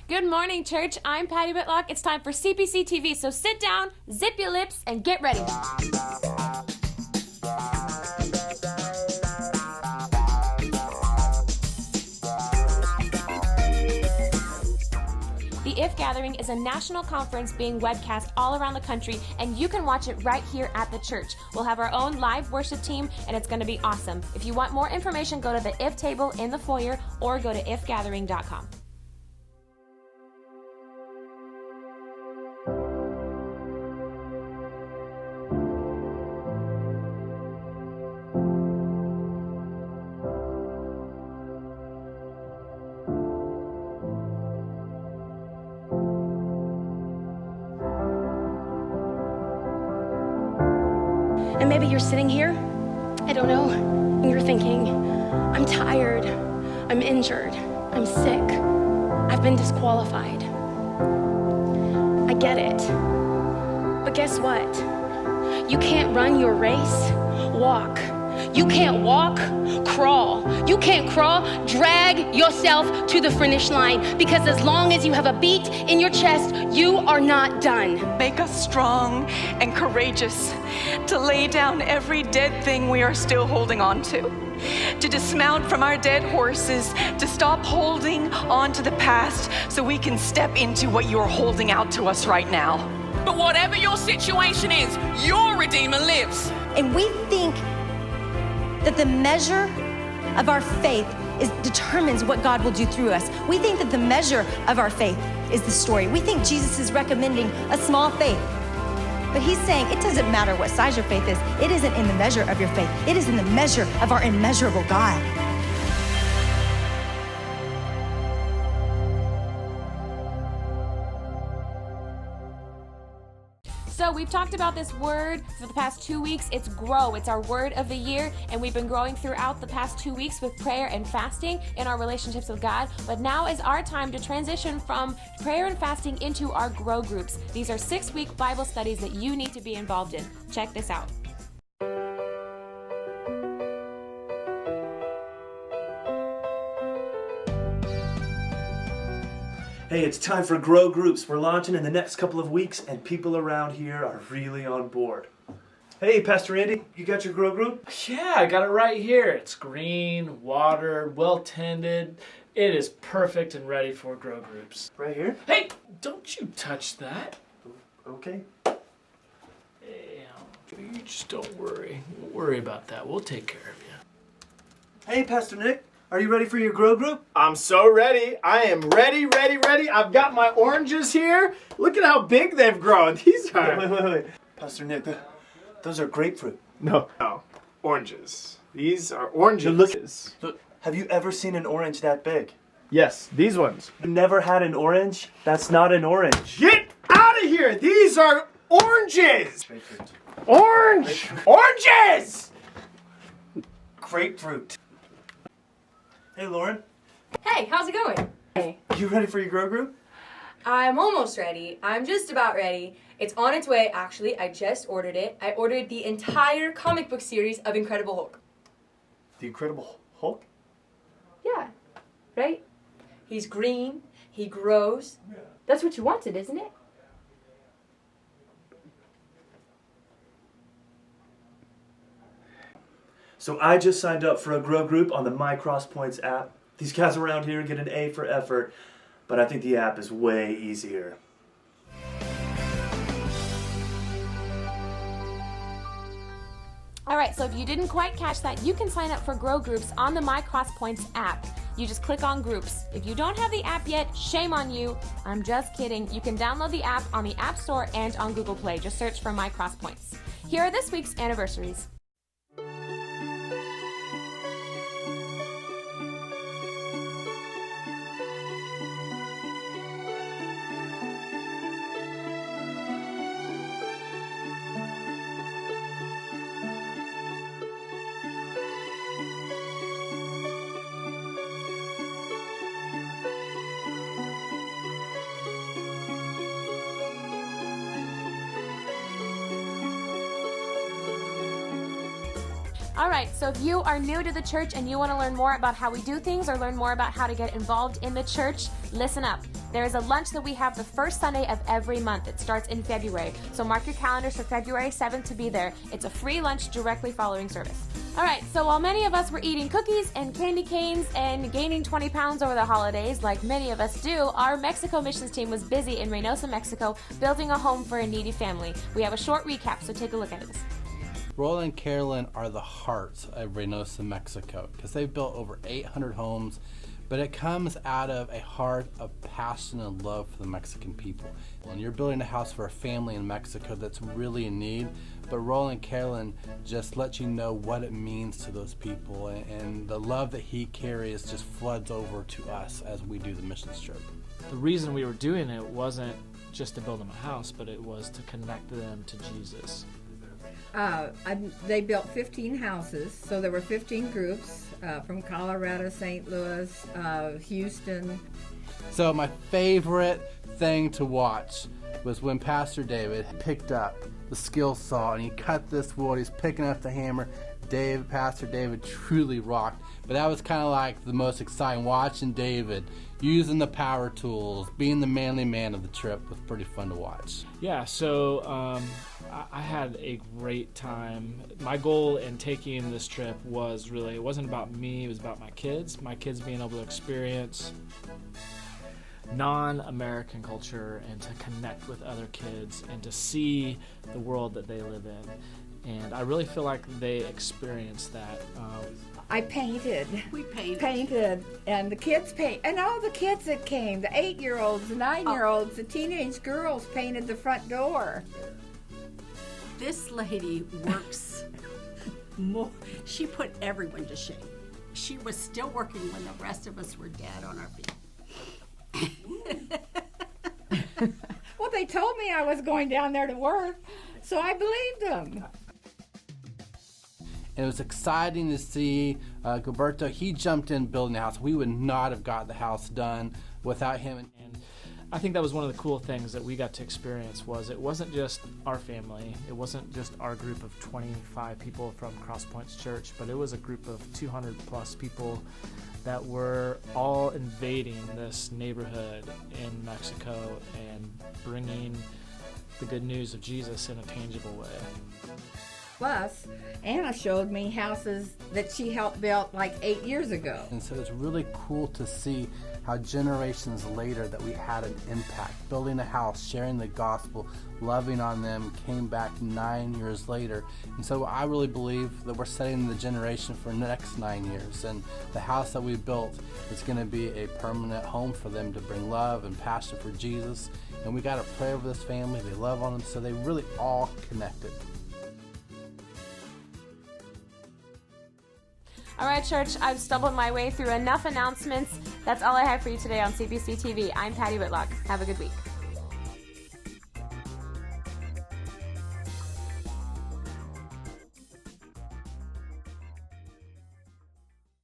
Good morning, church. I'm Patty Whitlock. It's time for CPC TV, so sit down, zip your lips, and get ready. The IF Gathering is a national conference being webcast all around the country, and you can watch it right here at the church. We'll have our own live worship team, and it's going to be awesome. If you want more information, go to the IF table in the foyer or go to ifgathering.com. And maybe you're sitting here, I don't know, and you're thinking, I'm tired, I'm injured, I'm sick, I've been disqualified. I get it. But guess what? You can't run your race, walk. You can't walk, crawl. You can't crawl, drag yourself to the finish line, because as long as you have a beat in your chest, you are not done. Make us strong and courageous to lay down every dead thing we are still holding on to dismount from our dead horses, to stop holding on to the past so we can step into what you're holding out to us right now. But whatever your situation is, your Redeemer lives. And we think that the measure of our faith determines what God will do through us. We think that the measure of our faith is the story. We think Jesus is recommending a small faith. But he's saying it doesn't matter what size your faith is. It isn't in the measure of your faith. It is in the measure of our immeasurable God. So we've talked about this word for the past 2 weeks. It's grow. It's our word of the year, and we've been growing throughout the past 2 weeks with prayer and fasting in our relationships with God. But now is our time to transition from prayer and fasting into our grow groups. These are 6-week Bible studies that you need to be involved in. Check this out. Hey, it's time for Grow Groups. We're launching in the next couple of weeks, and people around here are really on board. Hey, Pastor Andy, you got your Grow Group? Yeah, I got it right here. It's green, watered, well-tended. It is perfect and ready for Grow Groups. Right here? Hey, don't you touch that. Okay. You just don't worry. Don't worry about that. We'll take care of you. Hey, Pastor Nick, are you ready for your Grow Group? I'm so ready. I am ready. I've got my oranges here. Look at how big they've grown. These are... Wait. Pastor Nick, those are grapefruit. No, oranges. These are oranges. Look, have you ever seen an orange that big? Yes, these ones. You never had an orange? That's not an orange. Get out of here! These are oranges! Grapefruit. Orange! Oranges! Grapefruit. Hey, Lauren. Hey, how's it going? Hey. You ready for your Grow Group? I'm almost ready. I'm just about ready. It's on its way, actually. I just ordered it. I ordered the entire comic book series of Incredible Hulk. The Incredible Hulk? Yeah, right? He's green. He grows. Yeah. That's what you wanted, isn't it? So I just signed up for a Grow Group on the My Cross Points app. These guys around here get an A for effort, but I think the app is way easier. All right, so if you didn't quite catch that, you can sign up for Grow Groups on the My Cross Points app. You just click on Groups. If you don't have the app yet, shame on you. I'm just kidding. You can download the app on the App Store and on Google Play. Just search for My Cross Points. Here are this week's anniversaries. All right, so if you are new to the church and you want to learn more about how we do things or learn more about how to get involved in the church, listen up. There is a lunch that we have the first Sunday of every month. It starts in February. So mark your calendars for February 7th to be there. It's a free lunch directly following service. All right, so while many of us were eating cookies and candy canes and gaining 20 pounds over the holidays, like many of us do, our Mexico missions team was busy in Reynosa, Mexico, building a home for a needy family. We have a short recap, so take a look at this. Roland and Carolyn are the heart of Reynosa, Mexico, because they've built over 800 homes, but it comes out of a heart of passion and love for the Mexican people. And you're building a house for a family in Mexico that's really in need, but Roland and Carolyn just let you know what it means to those people, and the love that he carries just floods over to us as we do the missions trip. The reason we were doing it wasn't just to build them a house, but it was to connect them to Jesus. They built 15 houses, so there were 15 groups from Colorado, St. Louis, Houston. So my favorite thing to watch was when Pastor David picked up the skill saw and he cut this wood, he's picking up the hammer. Pastor David truly rocked. But that was kind of like the most exciting, watching David using the power tools, being the manly man of the trip was pretty fun to watch. Yeah, so I had a great time. My goal in taking this trip was really, it wasn't about me, it was about my kids being able to experience non-American culture and to connect with other kids and to see the world that they live in. And I really feel like they experienced that. I painted. We Painted. And the kids and all the kids that came, the 8-year-olds, the 9-year-olds, the teenage girls painted the front door. This lady works more. She put everyone to shame. She was still working when the rest of us were dead on our feet. Well, they told me I was going down there to work, so I believed them. And it was exciting to see Gilberto. He jumped in building the house. We would not have got the house done without him. And I think that was one of the cool things that we got to experience was it wasn't just our family. It wasn't just our group of 25 people from Cross Points Church, but it was a group of 200 plus people that were all invading this neighborhood in Mexico and bringing the good news of Jesus in a tangible way. Plus, Anna showed me houses that she helped build like 8 years ago. And so it's really cool to see how generations later that we had an impact. Building a house, sharing the gospel, loving on them, came back 9 years later. And so I really believe that we're setting the generation for the next 9 years. And the house that we built is going to be a permanent home for them to bring love and passion for Jesus. And we got to pray over this family. They love on them, so they really all connected. All right, church, I've stumbled my way through enough announcements. That's all I have for you today on CPC TV. I'm Patty Whitlock. Have a good week.